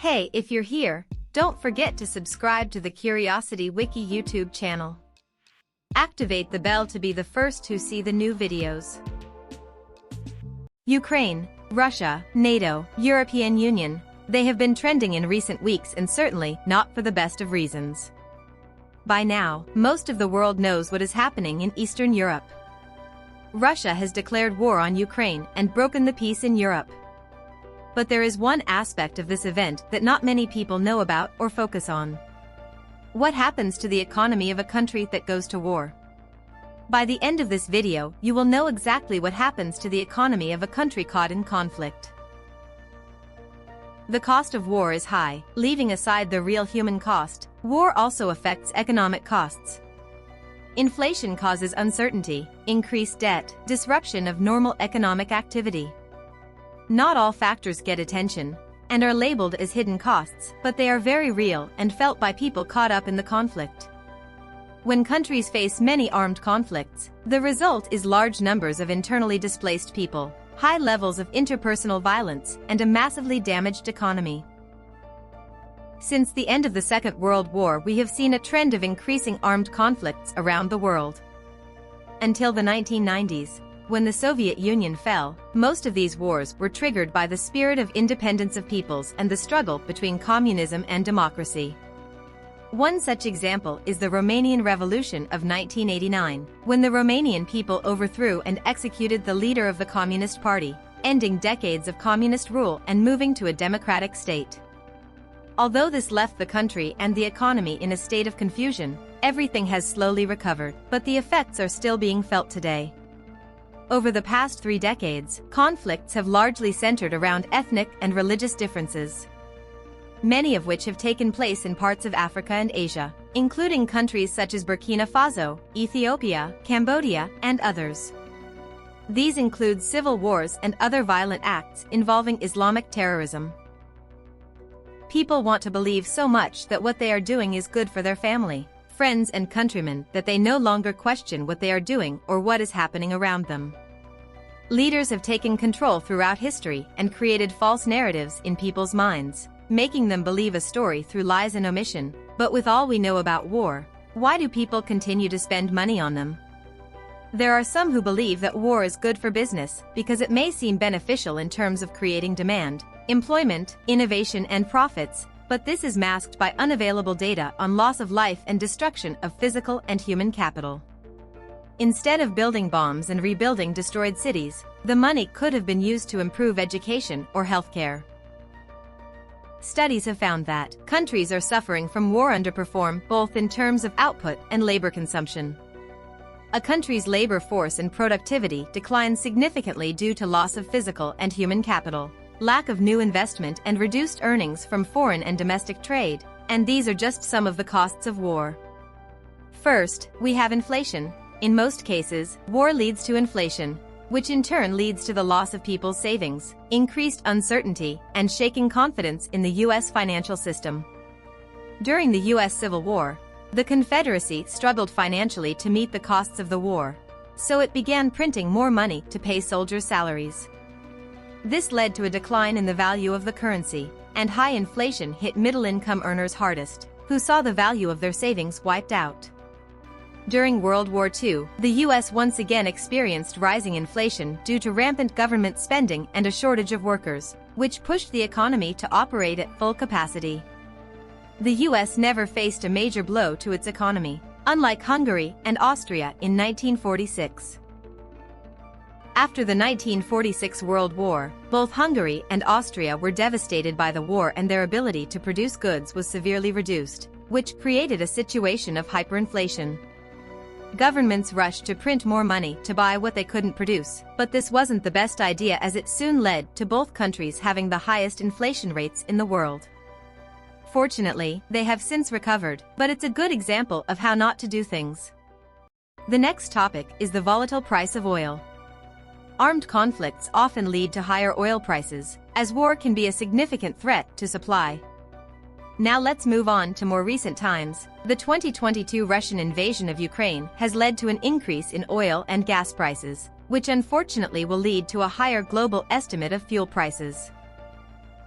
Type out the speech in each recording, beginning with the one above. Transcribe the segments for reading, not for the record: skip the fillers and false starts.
Hey, if you're here, don't forget to subscribe to the Curiosity Wiki YouTube channel. Activate the bell to be the first to see the new videos. Ukraine, Russia, NATO, European Union, they have been trending in recent weeks and certainly not for the best of reasons. By now, most of the world knows what is happening in Eastern Europe. Russia has declared war on Ukraine and broken the peace in Europe. But there is one aspect of this event that not many people know about or focus on. What happens to the economy of a country that goes to war? By the end of this video, you will know exactly what happens to the economy of a country caught in conflict. The cost of war is high. Leaving aside the real human cost, war also affects economic costs. Inflation causes uncertainty, increased debt, disruption of normal economic activity. Not all factors get attention and are labeled as hidden costs, but they are very real and felt by people caught up in the conflict. When countries face many armed conflicts, the result is large numbers of internally displaced people, high levels of interpersonal violence, and a massively damaged economy. Since the end of the Second World War, we have seen a trend of increasing armed conflicts around the world. Until the 1990s, when the Soviet Union fell, most of these wars were triggered by the spirit of independence of peoples and the struggle between communism and democracy. One such example is the Romanian Revolution of 1989, when the Romanian people overthrew and executed the leader of the Communist Party, ending decades of communist rule and moving to a democratic state. Although this left the country and the economy in a state of confusion, everything has slowly recovered, but the effects are still being felt today. Over the past 3 decades, conflicts have largely centered around ethnic and religious differences, many of which have taken place in parts of Africa and Asia, including countries such as Burkina Faso, Ethiopia, Cambodia, and others. These include civil wars and other violent acts involving Islamic terrorism. People want to believe so much that what they are doing is good for their family, friends and countrymen that they no longer question what they are doing or what is happening around them. Leaders have taken control throughout history and created false narratives in people's minds, making them believe a story through lies and omission. But with all we know about war, why do people continue to spend money on them? There are some who believe that war is good for business because it may seem beneficial in terms of creating demand, employment, innovation, and profits, but this is masked by unavailable data on loss of life and destruction of physical and human capital. Instead of building bombs and rebuilding destroyed cities, the money could have been used to improve education or healthcare. Studies have found that countries are suffering from war underperform both in terms of output and labor consumption. A country's labor force and productivity declines significantly due to loss of physical and human capital, lack of new investment, and reduced earnings from foreign and domestic trade, and these are just some of the costs of war. First, we have inflation. In most cases, war leads to inflation, which in turn leads to the loss of people's savings, increased uncertainty, and shaking confidence in the U.S. financial system. During the U.S. Civil War, the Confederacy struggled financially to meet the costs of the war, so it began printing more money to pay soldiers' salaries. This led to a decline in the value of the currency, and high inflation hit middle-income earners hardest, who saw the value of their savings wiped out. During World War II, the U.S. once again experienced rising inflation due to rampant government spending and a shortage of workers, which pushed the economy to operate at full capacity. The U.S. never faced a major blow to its economy, unlike Hungary and Austria in 1946. After the 1946 World War, both Hungary and Austria were devastated by the war and their ability to produce goods was severely reduced, which created a situation of hyperinflation. Governments rushed to print more money to buy what they couldn't produce, but this wasn't the best idea as it soon led to both countries having the highest inflation rates in the world. Fortunately, they have since recovered, but it's a good example of how not to do things. The next topic is the volatile price of oil. Armed conflicts often lead to higher oil prices, as war can be a significant threat to supply. Now let's move on to more recent times. The 2022 Russian invasion of Ukraine has led to an increase in oil and gas prices, which unfortunately will lead to a higher global estimate of fuel prices.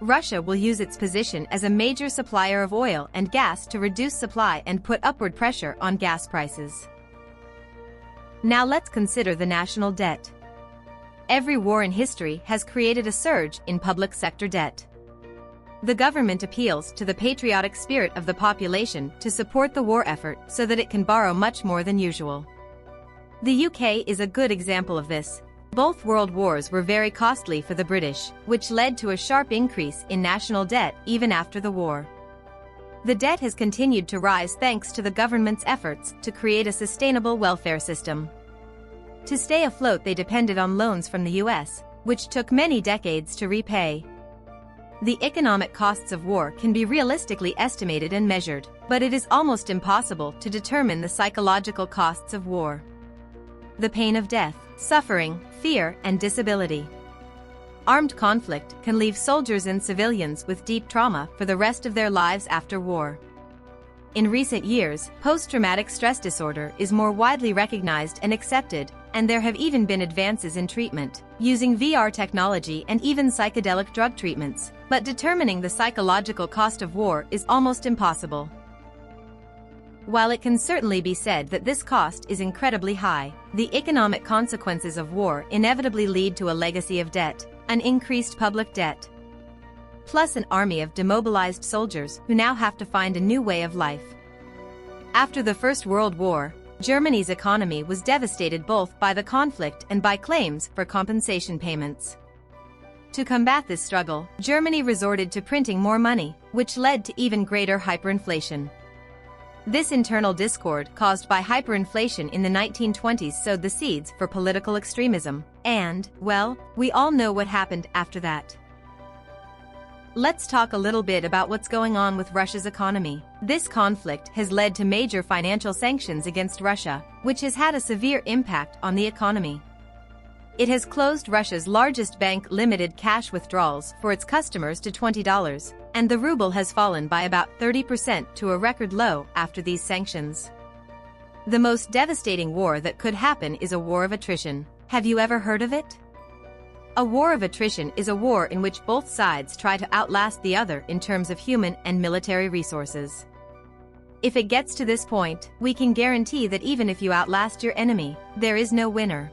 Russia will use its position as a major supplier of oil and gas to reduce supply and put upward pressure on gas prices. Now let's consider the national debt. Every war in history has created a surge in public sector debt. The government appeals to the patriotic spirit of the population to support the war effort so that it can borrow much more than usual. The UK is a good example of this. Both world wars were very costly for the British, which led to a sharp increase in national debt even after the war. The debt has continued to rise thanks to the government's efforts to create a sustainable welfare system. To stay afloat, they depended on loans from the US, which took many decades to repay. The economic costs of war can be realistically estimated and measured, but it is almost impossible to determine the psychological costs of war. The pain of death, suffering, fear, and disability. Armed conflict can leave soldiers and civilians with deep trauma for the rest of their lives after war. In recent years, post-traumatic stress disorder is more widely recognized and accepted, and there have even been advances in treatment, using VR technology and even psychedelic drug treatments, but determining the psychological cost of war is almost impossible. While it can certainly be said that this cost is incredibly high, the economic consequences of war inevitably lead to a legacy of debt, an increased public debt, plus an army of demobilized soldiers who now have to find a new way of life. After the First World War, Germany's economy was devastated both by the conflict and by claims for compensation payments. To combat this struggle, Germany resorted to printing more money, which led to even greater hyperinflation. This internal discord caused by hyperinflation in the 1920s sowed the seeds for political extremism, and, well, we all know what happened after that. Let's talk a little bit about what's going on with Russia's economy. This conflict has led to major financial sanctions against Russia, which has had a severe impact on the economy. It has closed Russia's largest bank limited cash withdrawals for its customers to $20, and the ruble has fallen by about 30% to a record low after these sanctions. The most devastating war that could happen is a war of attrition. Have you ever heard of it? A war of attrition is a war in which both sides try to outlast the other in terms of human and military resources. If it gets to this point, we can guarantee that even if you outlast your enemy, there is no winner.